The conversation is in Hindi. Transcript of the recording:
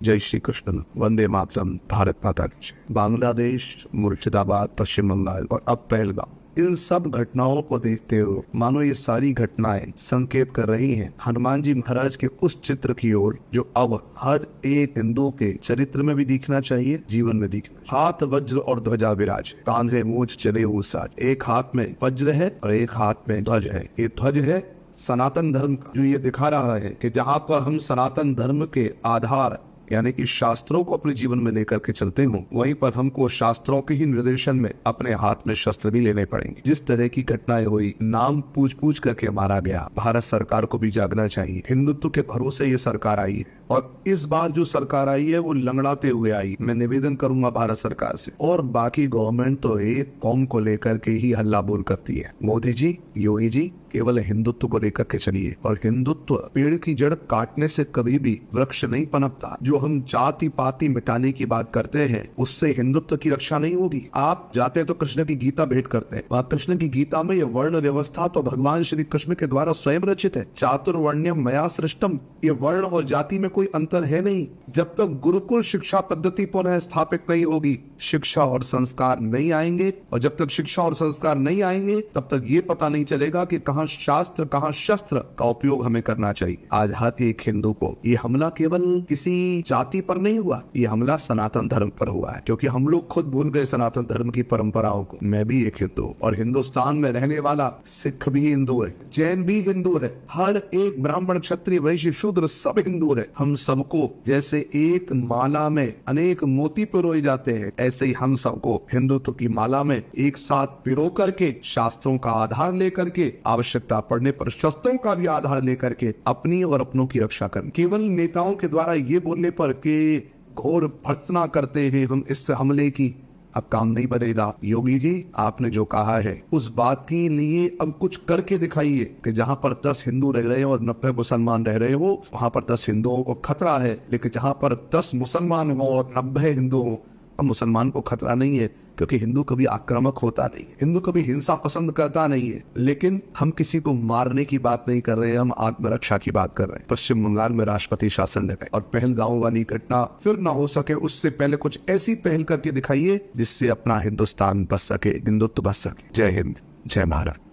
जय श्री कृष्ण, वंदे मातरम, भारत माता की जय। बांग्लादेश, मुर्शिदाबाद, पश्चिम बंगाल और अब पहलगाम, इन सब घटनाओं को देखते हुए मानो ये सारी घटनाएं संकेत कर रही हैं हनुमान जी महाराज के उस चित्र की ओर जो अब हर एक हिंदू के चरित्र में भी दिखना चाहिए, जीवन में दिखना। हाथ वज्र और ध्वजा विराज, कांधे मूंछ चले हुए साज। एक हाथ में वज्र है और एक हाथ में ध्वज है। ये ध्वज है सनातन धर्म का, जो ये दिखा रहा है कि जहाँ पर हम सनातन धर्म के आधार यानी कि शास्त्रों को अपने जीवन में लेकर के चलते हों, वहीं पर हमको शास्त्रों के ही निर्देशन में अपने हाथ में शस्त्र भी लेने पड़ेंगे। जिस तरह की घटनाएं हुई, नाम पूछ पूछ करके मारा गया, भारत सरकार को भी जागना चाहिए। हिंदुत्व के भरोसे ये सरकार आई है और इस बार जो सरकार आई है वो लंगड़ाते हुए आई। मैं निवेदन करूंगा भारत सरकार से, और बाकी गवर्नमेंट तो एक कौम को लेकर के ही हल्ला बोल करती है। मोदी जी, योगी जी केवल हिंदुत्व को लेकर के चलिए, और हिंदुत्व पेड़ की जड़ काटने से कभी भी वृक्ष नहीं पनपता। जो हम जाति पाति मिटाने की बात करते हैं, उससे हिंदुत्व की रक्षा नहीं होगी। आप जाते तो कृष्ण की गीता भेंट करते हैं, वहां कृष्ण की गीता में ये वर्ण व्यवस्था तो भगवान श्री कृष्ण के द्वारा स्वयं रचित है। चातुर्वर्ण्यम मया सृष्टम, ये वर्ण और जाति में कोई अंतर है नहीं। जब तक गुरुकुल शिक्षा पद्धति पुनः स्थापित नहीं होगी, शिक्षा और संस्कार नहीं आएंगे, और जब तक शिक्षा और संस्कार नहीं आएंगे तब तक ये पता नहीं चलेगा कि कहाँ शास्त्र कहाँ शस्त्र का उपयोग हमें करना चाहिए। आज हर एक हिंदू को ये हमला केवल किसी जाति पर नहीं हुआ, ये हमला सनातन धर्म पर हुआ है, क्योंकि हम लोग खुद भूल गए सनातन धर्म की परंपराओं को। मैं भी एक हिंदू, और हिंदुस्तान में रहने वाला सिख भी हिंदू है, जैन भी हिंदू है, हर एक ब्राह्मण क्षत्रिय वैश्य शूद्र सब हिंदू है। हम सबको जैसे एक माला में अनेक मोती पिरोए जाते हैं, ऐसे ही हम सबको हिंदुत्व की माला में एक साथ पिरो करके शास्त्रों का आधार लेकर के, आवश्यकता पड़ने पर शस्त्रों का भी आधार लेकर के अपनी और अपनों की रक्षा करें। केवल नेताओं के द्वारा ये बोलने पर कि घोर भर्त्सना करते हैं हम इस हमले की, अब काम नहीं बनेगा। योगी जी, आपने जो कहा है उस बात के लिए अब कुछ करके दिखाइए कि जहां पर 10 हिंदू रह रहे हो और 90 मुसलमान रह रहे हो, वहां पर 10 हिंदुओं को खतरा है। लेकिन जहां पर 10 मुसलमान हो और 90 हिंदू हो, अब मुसलमान को खतरा नहीं है, क्योंकि हिंदू कभी आक्रामक होता नहीं है, हिंदू कभी हिंसा पसंद करता नहीं है। लेकिन हम किसी को मारने की बात नहीं कर रहे हैं, हम आत्मरक्षा की बात कर रहे हैं। पश्चिम बंगाल में राष्ट्रपति शासन लगाए, और पहलगाम वाली घटना फिर ना हो सके, उससे पहले कुछ ऐसी पहल करके दिखाइए जिससे अपना हिंदुस्तान बच सके, हिंदुत्व बच सके। जय हिंद, जय भारत।